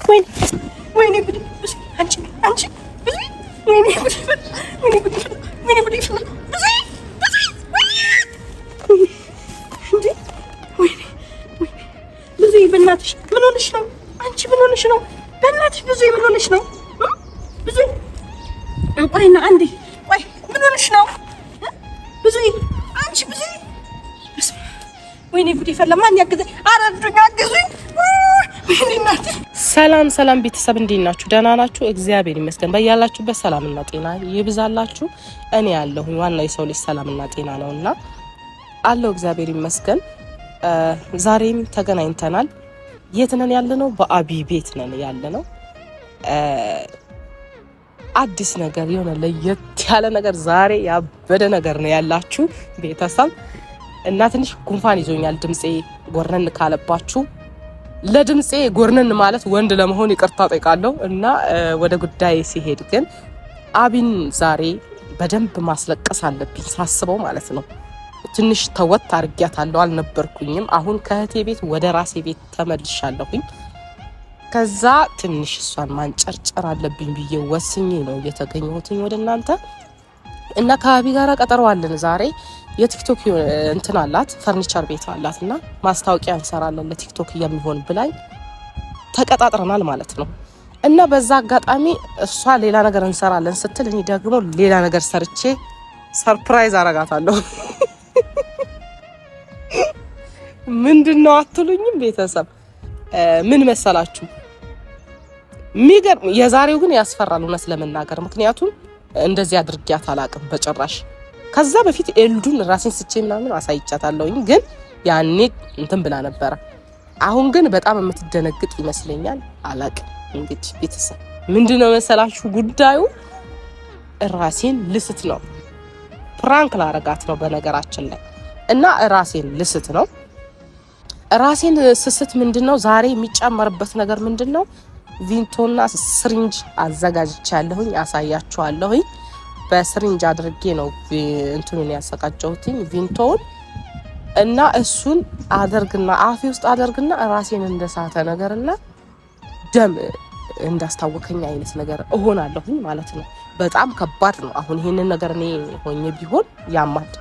ወይኔ ጉድ! አንቺ ወይኔ ጉድ! ወይኔ ጉድ! ብዙ በእናትሽ ምን ሆነሽ ነው? አንቺ ምን ሆነሽ ነው? በእናትሽ ብዙ ምን ሆነሽ ነው? ብዙ ቆይና አንዴ ቆይ፣ ምን ሆነሽ ነው? ብዙ አንቺ ብዙ ወይኔ ጉድ ይፈላ። ማን ያግዘኝ? አረዱኝ፣ አግዙኝ። ወይኔ እናቴ። ሰላም ቤተሰብ እንዴት ናችሁ? ደህና ናችሁ? እግዚአብሔር ይመስገን። በያላችሁበት ሰላምና ጤና ይብዛላችሁ። እኔ ያለሁኝ ዋናው የሰው ልጅ ሰላምና ጤና ነውና አለው እግዚአብሔር ይመስገን። ዛሬም ተገናኝተናል። የት ነን ያለነው? በአቢ ቤት ነን ያለነው። አዲስ ነገር የሆነ ለየት ያለ ነገር ዛሬ ያበደ ነገር ነው ያላችሁ ቤተሰብ እና ትንሽ ጉንፋን ይዞኛል። ድምጼ ጎርነን ካለባችሁ ለድምጼ ጎርነን ማለት ወንድ ለመሆን ይቅርታ ጠይቃለሁ። እና ወደ ጉዳይ ሲሄድ ግን አቢን ዛሬ በደንብ ማስለቀስ አለብኝ ሳስበው ማለት ነው። ትንሽ ተወት አርጊያታለሁ፣ አልነበርኩኝም። አሁን ከእህቴ ቤት ወደ ራሴ ቤት ተመልሻለሁኝ። ከዛ ትንሽ እሷን ማንጨርጨር አለብኝ ብዬ ወስኜ ነው የተገኘሁትኝ ወደ እናንተ። እና ከአቢ ጋር ቀጠሮ አለን ዛሬ። የቲክቶክ እንትን አላት፣ ፈርኒቸር ቤት አላት እና ማስታወቂያ እንሰራለን ለቲክቶክ የሚሆን ብላኝ ተቀጣጥረናል ማለት ነው። እና በዛ አጋጣሚ እሷ ሌላ ነገር እንሰራለን ስትል እኔ ደግሞ ሌላ ነገር ሰርቼ ሰርፕራይዝ አረጋታለሁ። ምንድነው አትሉኝም ቤተሰብ? ምን መሰላችሁ? የሚገርም የዛሬው ግን ያስፈራል እውነት ለመናገር። ምክንያቱም እንደዚህ አድርጊያት አላቅም በጭራሽ። ከዛ በፊት ኤልዱን ራሴን ስቼ ምናምን አሳይቻታለሁኝ፣ ግን ያኔ እንትን ብላ ነበረ። አሁን ግን በጣም የምትደነግጥ ይመስለኛል። አላቅም እንግዲህ ቤተሰብ ምንድነው መሰላችሁ ጉዳዩ? ራሴን ልስት ነው፣ ፕራንክ ላረጋት ነው በነገራችን ላይ። እና ራሴን ልስት ነው። ራሴን ስስት ምንድነው ዛሬ የሚጨመርበት ነገር ምንድነው? ቪንቶና ስሪንጅ አዘጋጅቻለሁኝ፣ አሳያችኋለሁኝ። በስሪንጅ አድርጌ ነው እንትኑን ያዘጋጀሁትኝ ቪንቶውን። እና እሱን አደርግና አፌ ውስጥ አደርግና ራሴን እንደሳተ ነገርና ደም እንዳስታወከኝ አይነት ነገር እሆናለሁኝ ማለት ነው። በጣም ከባድ ነው። አሁን ይሄንን ነገር እኔ ሆኜ ቢሆን ያማድ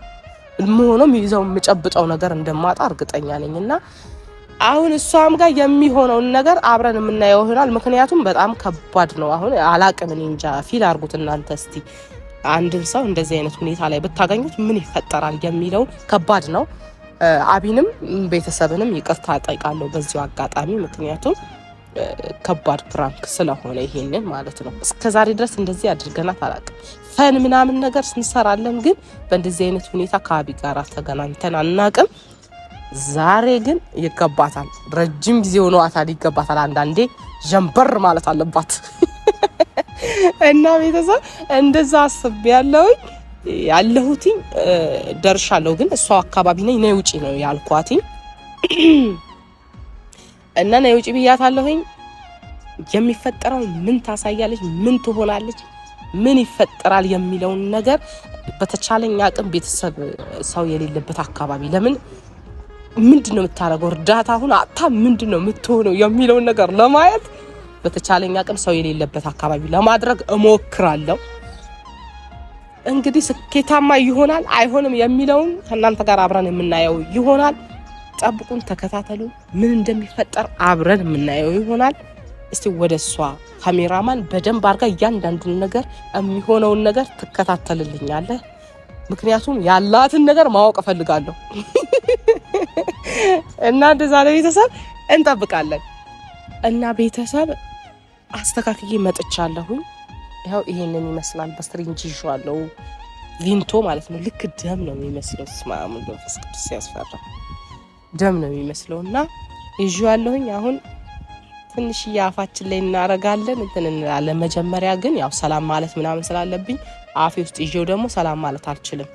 ምሆነው ይዘው የምጨብጠው ነገር እንደማጣ እርግጠኛ ነኝና አሁን እሷም ጋር የሚሆነውን ነገር አብረን የምናየው ይሆናል። ምክንያቱም በጣም ከባድ ነው። አሁን አላቅም፣ እኔ እንጃ። ፊል አድርጉት እናንተ እስቲ። አንድን ሰው እንደዚህ አይነት ሁኔታ ላይ ብታገኙት ምን ይፈጠራል የሚለው ከባድ ነው። አቢንም ቤተሰብንም ይቅርታ ጠይቃለሁ በዚሁ አጋጣሚ። ምክንያቱም ከባድ ፕራንክ ስለሆነ ይሄንን ማለት ነው። እስከዛሬ ድረስ እንደዚህ አድርገናት አላቅም። ፈን ምናምን ነገር እንሰራለን፣ ግን በእንደዚህ አይነት ሁኔታ ከአቢ ጋር ተገናኝተን አናቅም። ዛሬ ግን ይገባታል። ረጅም ጊዜ ሆኗታል፣ ይገባታል። አንዳንዴ ጀንበር ማለት አለባት። እና ቤተሰብ እንደዛ አስብ ያለሁትኝ ደርሻለሁ። ግን እሷ አካባቢ ነኝ ውጪ ነው ያልኳትኝ። እና ነይ ውጪ ብያታለሁኝ። የሚፈጠረው ምን ታሳያለች፣ ምን ትሆናለች፣ ምን ይፈጠራል የሚለውን ነገር በተቻለኝ አቅም ቤተሰብ ሰው የሌለበት አካባቢ ለምን ምንድነው የምታረገው እርዳታ አሁን አጣ ምንድነው የምትሆነው የሚለውን ነገር ለማየት በተቻለኝ አቅም ሰው የሌለበት አካባቢ ለማድረግ እሞክራለሁ። እንግዲህ ስኬታማ ይሆናል አይሆንም የሚለውን ከእናንተ ጋር አብረን የምናየው ይሆናል። ጠብቁን፣ ተከታተሉ። ምን እንደሚፈጠር አብረን የምናየው ይሆናል። እስቲ ወደሷ ካሜራማን በደንብ አድርጋ እያንዳንዱን ነገር የሚሆነውን ነገር ትከታተልልኛለህ። ምክንያቱም ያላትን ነገር ማወቅ እፈልጋለሁ። እና እንደዛ ለቤተሰብ እንጠብቃለን። እና ቤተሰብ አስተካክዬ መጥቻለሁኝ። ያው ይሄንን ይመስላል። በስትሪንጅ ይዤዋለሁ፣ ቪንቶ ማለት ነው። ልክ ደም ነው የሚመስለው። ስማም መንፈስ ቅዱስ ሲያስፈራ ደም ነው የሚመስለውና ይዤዋለሁኝ። አሁን ትንሽ ያፋችን ላይ እናረጋለን እንትን እንላለን። መጀመሪያ ግን ያው ሰላም ማለት ምናምን ስላለብኝ አፌ ውስጥ ይዤው ደግሞ ሰላም ማለት አልችልም።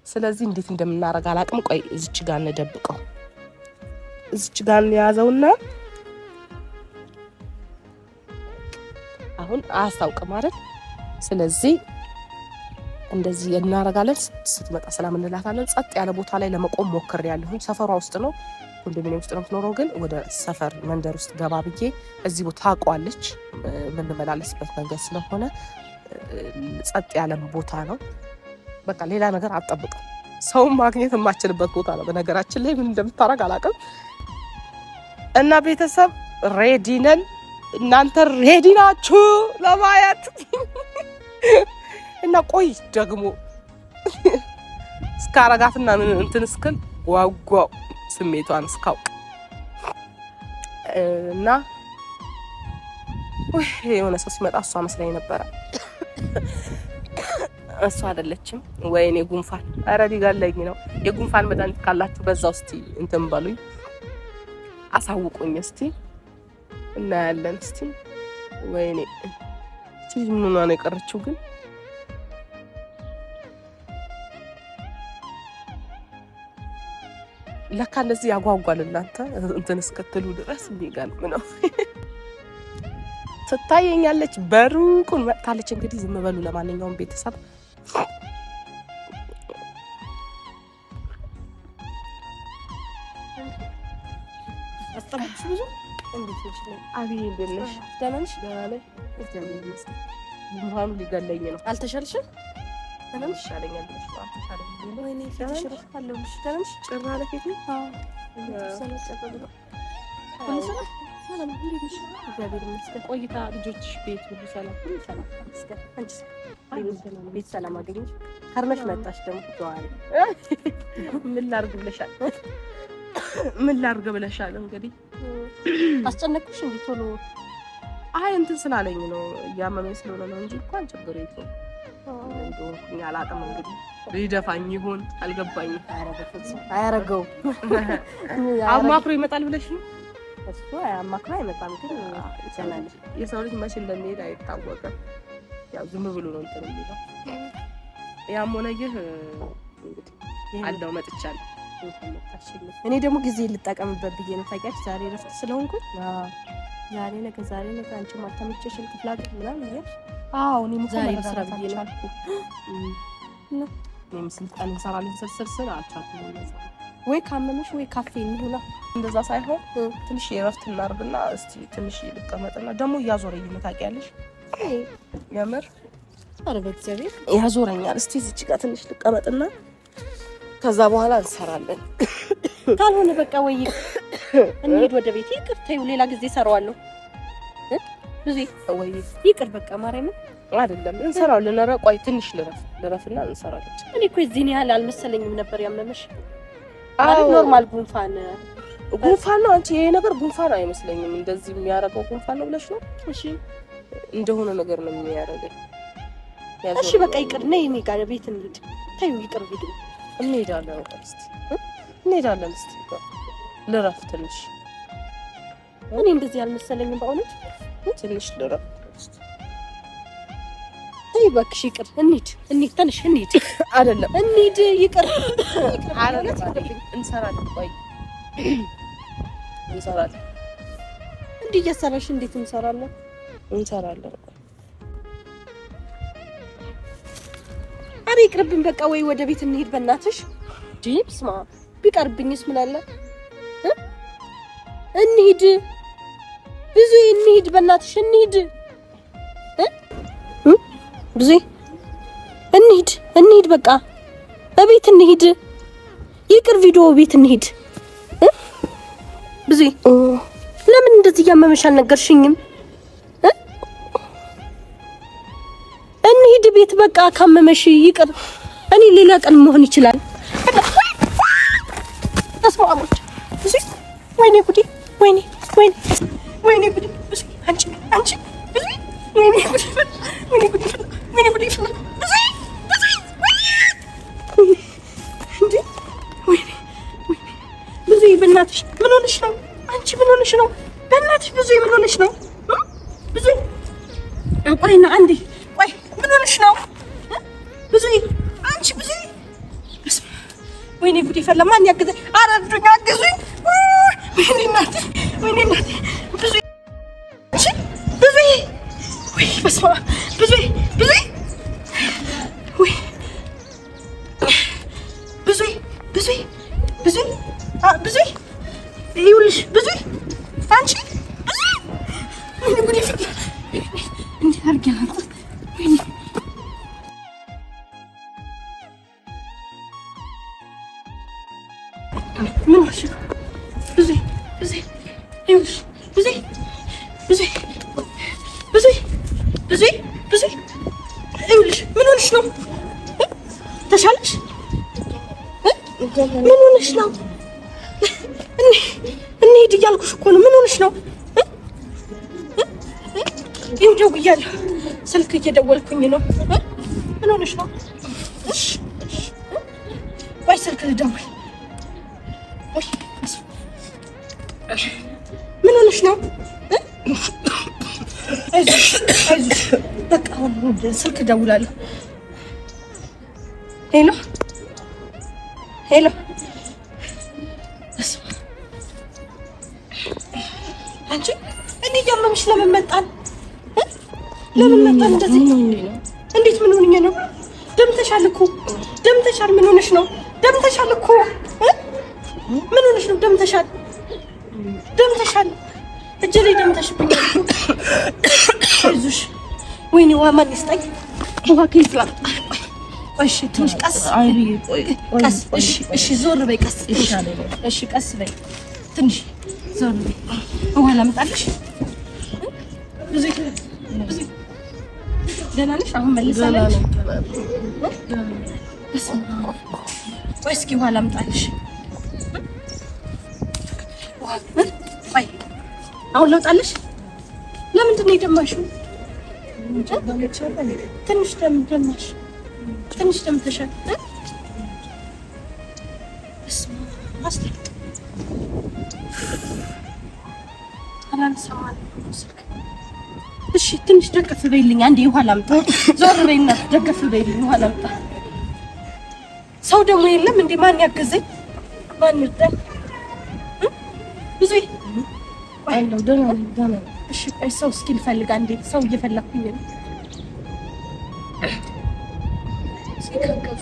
ስለዚህ እንዴት እንደምናረጋ አላቅም። ቆይ እዚች ጋር እንደብቀው፣ እዚች ጋር ያዘውና አሁን አያስታውቅም አይደል? ስለዚህ እንደዚህ እናረጋለን። ስትመጣ ሰላም እንላታለን። ጸጥ ያለ ቦታ ላይ ለመቆም ሞክሬያለሁ። ሰፈሯ ውስጥ ነው ኮንዶሚኒየም ውስጥ ነው የምትኖረው፣ ግን ወደ ሰፈር መንደር ውስጥ ገባ ብዬ እዚህ ቦታ ታውቋለች። የምንመላለስበት መንገድ ስለሆነ ጸጥ ያለ ቦታ ነው። በቃ ሌላ ነገር አትጠብቅም። ሰውን ማግኘት የማችልበት ቦታ ነው። በነገራችን ላይ ምን እንደምታረግ አላውቅም። እና ቤተሰብ ሬዲ ነን። እናንተ ሬዲ ናችሁ ለማየት? እና ቆይ ደግሞ እስካረጋትና ምን እንትን እስክል ጓጓው ስሜቷን እስካውቅ እና የሆነ ሰው ሲመጣ እሷ መስላኝ ነበረ። እሷ አይደለችም። ወይኔ ጉንፋን፣ ኧረ ሊገለኝ ነው። የጉንፋን መድኃኒት ካላችሁ በዛው እስቲ እንትን በሉኝ፣ አሳውቁኝ እስቲ እናያለን። እስቲ ወይኔ እቺ ምን ነው የቀረችው ግን? ለካ እንደዚህ ያጓጓል እናንተ እንትን እስከትሉ ድረስ የሚገርም ነው። ትታየኛለች፣ በሩቁን መጥታለች። እንግዲህ ዝም በሉ። ለማንኛውም ቤተሰብ አስተማሽ ብዙ እንዴት ነው? አብይ እንደነሽ ደህናሽ? ደህናሽ ሙሃም ሊገለኝ ነው። አልተሻልሽም? ደህናሽ? ይሻለኛል ብለሽ ነው? አልተሻለኝም። ወይኔ ፈሽረሽ ካለውሽ ደህናሽ? ጭራ ለፊት ነው። ሰላም እንዴት ነሽ? እግዚአብሔር ይመስገን። ቆይታ ልጆችሽ ቤት ሁሉ ሰላም? ሁሉ ሰላም ይመስገን። አንቺስ? ቤት ሰላም አገኘሽ? ከርመሽ መጣሽ ደግሞ ዛሬ። ምን ላድርግ ብለሻል? ምን ላድርግ ብለሻል? እንግዲህ አስጨነቅሽ እንዴ? ቶሎ አይ እንትን ስላለኝ ነው እያመመኝ ስለሆነ ነው እንጂ እንኳን ችግር የለውም። እንደው ያላቀም እንግዲህ ሊደፋኝ ይሆን አልገባኝም። አያረገው አማክሮ ይመጣል ብለሽ ነው? እሱ አማክሮ አይመጣም፣ ግን ይሰናል። የሰው ልጅ መቼ እንደሚሄድ አይታወቅም። ያው ዝም ብሎ ነው እንትን የሚለው። ያም ሆነ ይህ እንግዲህ አለው መጥቻለሁ። እኔ ደግሞ ጊዜ ልጠቀምበት ብዬ ነው። ታውቂያለሽ ዛሬ እረፍት ስለሆንኩ ዛሬ ነገ አንቺ ማታመቸሽን ክፍለ ሀገር ምናምን ይያልሽ። አዎ እኔም ዛሬ ስራ ብዬ ነው አልኩ። እኔም ስልጣን እንሰራለን ስልስል አልቻልኩም። ወይ ካመመሽ ወይ ካፌ እንሁና። እንደዛ ሳይሆን ትንሽ የእረፍት እናርግና እስቲ ትንሽ ልቀመጥና ደግሞ እያዞረኝ ነው ታውቂያለሽ። ያምር አረ በእግዚአብሔር ያዞረኛል። እስቲ እዚህ ጋር ትንሽ ልቀመጥና ከዛ በኋላ እንሰራለን። ካልሆነ በቃ ወይ እንሂድ ወደ ቤት። ይቅር ተይው፣ ሌላ ጊዜ እሰራዋለሁ። ብዙ ወይ ይቅር በቃ ማርያም አይደለም እንሰራዋለን። ኧረ ቆይ ትንሽ ልረፍና እንሰራለን። እኔ እኮ እዚህን ያህል አልመሰለኝም ነበር ያመመሽ። አይ ኖርማል ጉንፋን ነው። አንቺ ይሄ ነገር ጉንፋን አይመስለኝም። እንደዚህ የሚያረጋው ጉንፋን ነው ብለሽ ነው? እሺ እንደሆነ ነገር ነው የሚያረጋው። እሺ በቃ ይቅር ነይ፣ እኔ ጋር ቤት እንሂድ። ተይው ይቅር ቪዲዮ እንሄዳለን። እስቲ ልረፍ ትንሽ። እኔ እንደዚህ አልመሰለኝም በእውነት። ትንሽ ልረፍ እስቲ። አይ እባክሽ ይቅር እንሂድ። ትንሽ እንሂድ። አይደለም እንሂድ፣ ይቅር አይደለም። እንሰራለን። ቆይ እንሰራለን። እንዴ እያሰራሽ እንዴት እንሰራለን? አሬ ይቅርብኝ በቃ። ወይ ወደ ቤት እንሂድ በእናትሽ። ጂፕስማ ቢቀርብኝስ ምን አለ? እንሂድ ብዙ እንሂድ በእናትሽ እንሂድ። ብዙ እንሂድ በቃ በቤት እንሂድ። ይቅር ቪዲዮ ቤት እንሂድ። ብዙ ለምን እንደዚህ ያመመሽ አልነገርሽኝም? እንሂድ ቤት በቃ ካመመሽ ይቅር። እኔ ሌላ ቀን መሆን ይችላል። ተስፋዎች ብዙ ወይኔ ጉዲ ወይኔ ጉዲ ብዙ አንቺ ብዙ ወይኔ ጉዲ ብዙ እንዴ ወይኔ ብዙ በእናትሽ ምን ሆነሽ ነው? አንቺ ምን ሆነሽ ነው? በእናትሽ ብዙ ምን ሆነሽ ነው? ብዙ ቆይና አንዴ ምን ሆነሽ ነው? ብዙ አንቺ ብዙ ወይኔ ጉዴ ፈላ። ማን ያግዘኝ? ኧረ እርዱኝ፣ አግዙኝ። ወይኔ እናቴ ብዙ እሺ ብዙ ወይ በስመ አብ ብዙ ወይ ብዙ ጉድ ይፈላ እንዴ አርጋንታ ወይኔ ምን ሆነሽ ብዙ ብዙ ይኸውልሽ ብዙ ብዙ ብዙ ብዙ ብዙ ይኸውልሽ ምን ሆነሽ ነው ተሻለሽ ምን ሆነሽ ነው እንሂድ እያልኩሽ እኮ ነው ምን ሆነሽ ነው ይኸው ደውያለሁ ስልክ እየደወልኩኝ ነው ምን ሆነሽ ነው እሺ ወይ ስልክ ልደውል ምን ሆነሽ ነው አይዞሽ አይዞሽ በቃ ስልክ እደውላለሁ ሄሎ ሄሎ አንቺ እኔ እያመምሽ ለምን መጣን እንደዚህ እንዴት ምን ሆነኝ ነው ደምተሻል እኮ ደምተሻል ምን ሆነሽ ነው ደምተሻል እኮ ምን ሆነሽ ነው ደምተሻል እጄ ላይ ደምተሽብኛል አይዞሽ ወይኔ ውሃ ማን ይስጠኝ ውሃ ከየት ላምጣ እሺ ትንሽ ቀስ ቀስ እሺ ዞር በይ ቀስ እሺ ቀስ በይ ትንሽ ዞር በይ ውሃ ላምጣልሽ ብዙ ደህና ነሽ አሁን መልሳለሽ ወይ እስኪ ውሃ ላምጣልሽ ወይ አሁን ላውጣልሽ ለምንድን ነው የደማሽው ትንሽ ደማሽ ትንሽ ደምተሻል እሺ ትንሽ ደገፍ በይልኝ አንዴ ውሃ ላምጣ ዞር በይና ደገፍ በይልኝ ውሃ ላምጣ ሰው ደግሞ የለም እንዴ ማን ያገዘኝ ማን ይርዳል ብዙ አይለው ደህና እሺ ሰው እስኪ ልፈልግ አንዴ ሰው እየፈለኩኝ ነው ሲከከዙ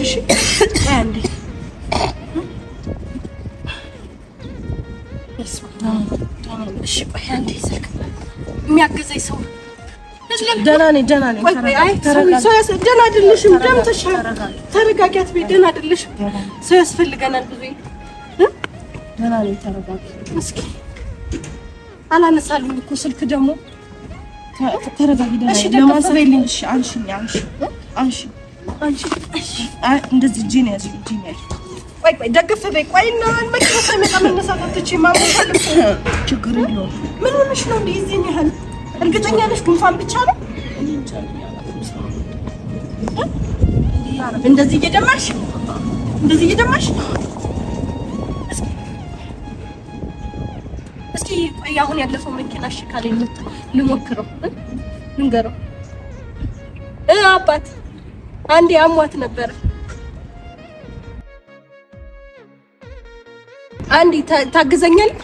እሺ አንዴ እሺ ቆይ አንዴ ስልክ የሚያገዘኝ ሰው ደህና ነኝ ደህና አይደለሽም ደምተሻል ተረጋጊ አትበይ ደህና አይደለሽም ሰው ያስፈልገናል ብዙ ደህና ነኝ ተረጋጊ እስኪ አላነሳልኝ እኮ ስልክ ደግሞ ተረጋጊ ደህና ነኝ ለማስበይልኝ እሺ አንሺ እንደዚህ እጄን ያዥ ቆይ ደግፍ በይ ቆይና መኪና ሳይመጣ መነሳት አትችይም ማሞሻል ችግር የለውም ምን ሆነሽ ነው እንዴ እዚህን ያህል እርግጠኛ ነሽ ጉንፋን ብቻ ነው እንደዚህ እየደማሽ እስኪ ቆይ አሁን ያለፈው መኪና እሺ ካለኝ ልሞክረው ልንገረው አባት አንዴ አሟት ነበር አንዴ ታግዘኛለህ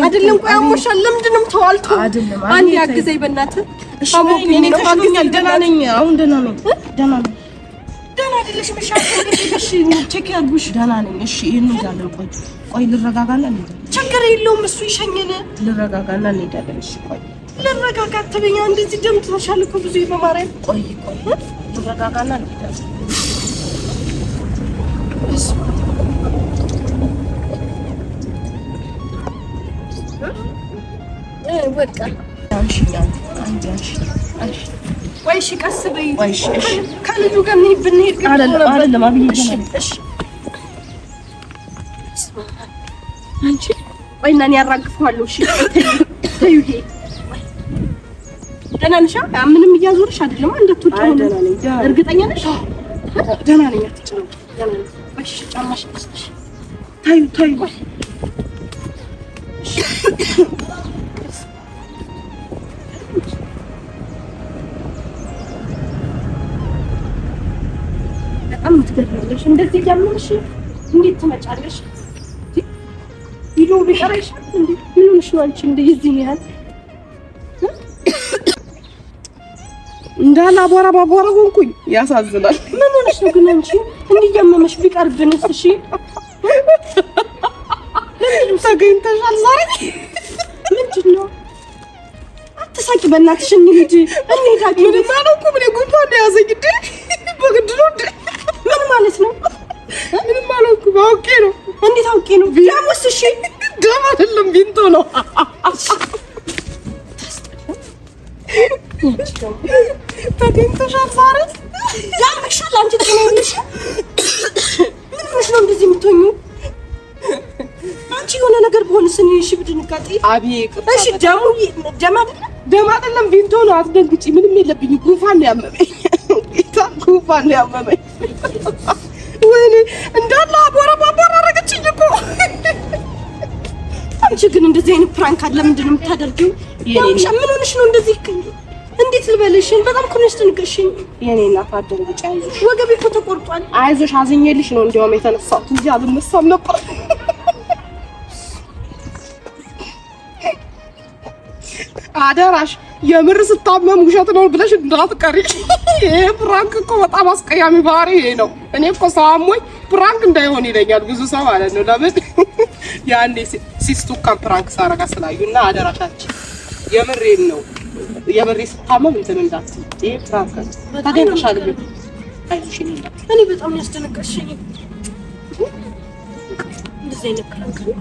አይደለም ቆይ አሞሻል ለምንድን ነው ተዋልቶ አንዴ አግዘኝ በእናትህ አሞኝ እኔ ከሽሎኛል ደህና ነኝ አሁን ደህና ነኝ ደህና አይደለሽም እሺ ቼክ ያድርጉሽ ደህና ነኝ እሺ ይሄን እንዳለ ቆይ ልረጋጋና እንሄዳለን ችግር የለውም እሱ ይሸኘን ልረጋጋና እንሄዳለን እሺ ቆይ ልረጋጋ ትበኛ እንደዚህ ደም ተሻለ እኮ ብዙ በማርያም ቆይ ልረጋጋና እንሄዳለን ወጣ ወይ እሺ ቀስ በይ ወይ እሺ ከልጁ ጋር ብንሄድ አይደለም አብይ እሺ አንቺ ወይ እና ያራግፈዋለሁ እሺ ተዩ ይሄ ደህና ነሽ ምንም እያዞርሽ አይደለም እንደትወጣው እርግጠኛ ነሽ ደህና ነኝ አትጨነቂ ደህና ነኝ እሺ ጫማሽ ልስጥሽ ተዩ በጣም ትገርማለሽ እንደዚህ ያምንሽ እንዴት ትመጫለሽ ቪዲዮ ቢቀርሽ እንዴ ምን ሆነሽ ነው አንቺ እንደዚህ ነው ያህል እንዳላቦራ ባቦራ ሆንኩኝ ያሳዝናል ምን ሆነሽ ነው ግን አንቺ እንዲህ ያመመሽ ቢቀርብንስ እሺ ተገኝተሻል ዛሬ። ምንድን ነው? አትሳቂ በእናትሽ። እንሂድ ምንም አላውኩም እኔ ጉንፋን ያዘኝ እንዴ በግድ ነው እንዴ? ምን ማለት ነው? ምንም አላውኩም። አውቄ ነው። እንዴት አውቄ ነው? ደሞስ? እሺ ደም አይደለም ቢንቶ ነው። ተገኝተሻል ዛሬ። ያምሻል አንቺ ተገኝተሽ። ምን ሆነሽ ነው እንደዚህ የምትሆኚው? አንቺ የሆነ ነገር በሆነስ እኔ እሺ ብድንጋጤ። አቤት እሺ ደም አይደለም ቢንቶ ነው። አትደንግጪ። ምንም የለብኝም። ጉንፋን ነው ያመመኝ። ጉንፋን ነው ያመመኝ። ወይኔ እንዳለ አቧራ አረገችኝ እኮ። አንቺ ግን እንደዚህ አይነት ፕራንክ አለ ምንድን ነው የምታደርጊው? ያምሻ ምን ሆነሽ ነው እንደዚህ? እንዴት ልበልሽ? በጣም እኮ ነው ያስደነገጥሽኝ። የኔ እናት አትደንግጪ። አይዞሽ። ወገቤ እኮ ተቆርጧል። አይዞሽ አዝኜልሽ ነው እንዲያውም የተነሳሁት እንጂ አልነሳም ነበር። አደራሽ የምር ስታመም ውሸት ነው ብለሽ እንዳትቀሪ። ይሄ ፕራንክ እኮ በጣም አስቀያሚ ባህሪ ይሄ ነው። እኔ እኮ ሰው አሞኝ ፕራንክ እንዳይሆን ይለኛል ብዙ ሰው ማለት ነው። ለምን ያኔ ሲስቱካን ፕራንክ ሳረጋ ስላዩና አደራሻችን የምሬን ነው። የምሬ ስታመም እንትን እንዳትዪ። ይሄ ፕራንክ ታገኝተሻል። አይዞሽ እኔ በጣም ያስደነገጥሽኝ እንደዚህ አይነት ፕራንክ ነው።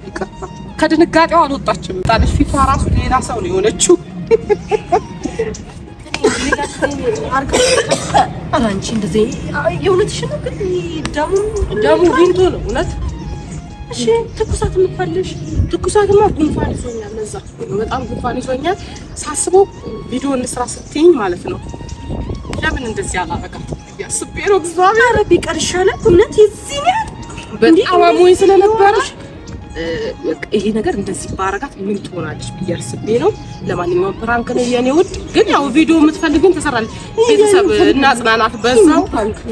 ይቅርታ ከድንጋጤው አልወጣችም። ጣልሽ ፊቷ ራሱ ሌላ ሰው ነው የሆነችው። አንቺ እንደዚህ የእውነትሽ ነው? ግን ደሙ ቢንቶ ነው እውነት። እሺ ትኩሳት የምትፈልሽ? ትኩሳትማ ጉንፋን ይዞኛል። ለዛ በጣም ጉንፋን ይዞኛል። ሳስበው ቪዲዮ እንስራ ስትይኝ ማለት ነው ለምን እንደዚህ አላረጋት ያስቤ ነው። እግዚአብሔር ኧረ ቢቀር ይሻላል እውነት። የዚህ ነው በጣም አሞኝ ስለነበረ ይሄ ነገር እንደዚህ ባረጋት ምን ትሆናለች ብዬ አስቤ ነው። ለማንኛውም ፕራንክ ነው የኔ ውድ። ግን ያው ቪዲዮ የምትፈልጉን ተሰራለች። ቤተሰብ እናጽናናት። በዛው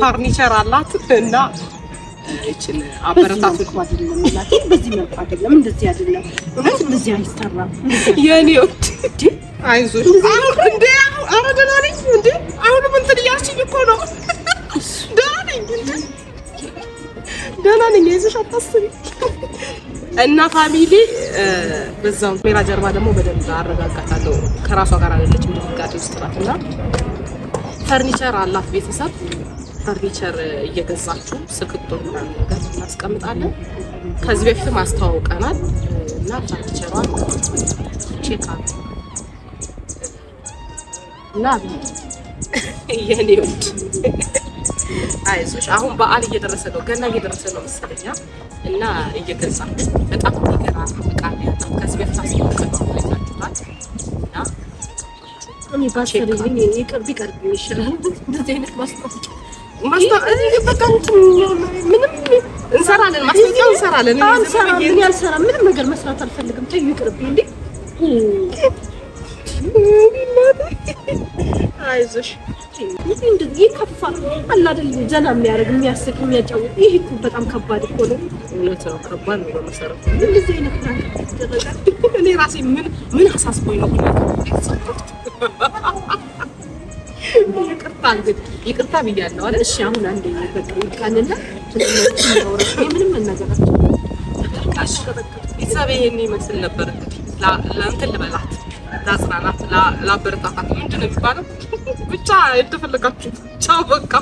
ፈርኒቸር አላት እና እቺን አበረታቱ። በዚህ መልኩ አይደለም፣ እንደዚህ አይደለም እውነት። እንደዚህ አይሰራም የኔ ውድ። አይዞሽ እንዴ። ኧረ ደህና ነኝ እንዴ። አሁንም እንትን እያልሽኝ እኮ ነው። ደህና ነኝ እንዴ፣ ደህና ነኝ። አይዞሽ አታስቢ። እና ፋሚሊ በዛው ሜራ ጀርባ ደግሞ በደንብ አረጋጋታለሁ። ከራሷ ጋር አይደለችም፣ ድንጋጤ ውስጥ ናት። እና ፈርኒቸር አላት ቤተሰብ። ፈርኒቸር እየገዛችሁ ስልክ ቁጥር ምናምን ነገር እናስቀምጣለን። ከዚህ በፊትም አስተዋውቀናል እና ፈርኒቸሯን ቼክ አድርጉ እና የኔ ውድ አይዞሽ። አሁን በዓል እየደረሰ ነው፣ ገና እየደረሰ ነው መሰለኛ እና እየገዛችሁ በጣም ይገራል ዕቃ ያለው ከዚህ በፊት አስተዋውቀናል እና እኔ ባሰልኝ ይቅር ቢቀርብ ይችላል። እንደዚህ አይነት ማስታወቂያ በቃ ምንም እንሰራለን፣ ማስታወቂያ እንሰራለን። እኔ አልሰራም፣ ምንም ነገር መስራት አልፈልግም። ተይው ይቅርብኝ እንዴ። አይዞሽ እንደዚህ ከፋ አለ አይደል? ዘና የሚያደርግ የሚያስቅ የሚያጫውት ይሄ እኮ በጣም ከባድ እኮ ነው። እውነት ነው፣ ከባድ ነው በመሰረቱ። እንደዚህ አይነት ነገር ይደረጋል። እኔ ራሴ ምን አሳስቦኝ ነው ይቅርታ ብያለሁ አይደል? እሺ አሁን አንዴ በቃ ይቃልና ምንም ነገራችን ቤተሰብ ይሄን ይመስል ነበር። እንግዲህ ለእንትን ልበላት፣ ላጽናናት፣ ላበረታታት ምንድን ነው የሚባለው? ብቻ የተፈለጋችሁት ቻው በቃ።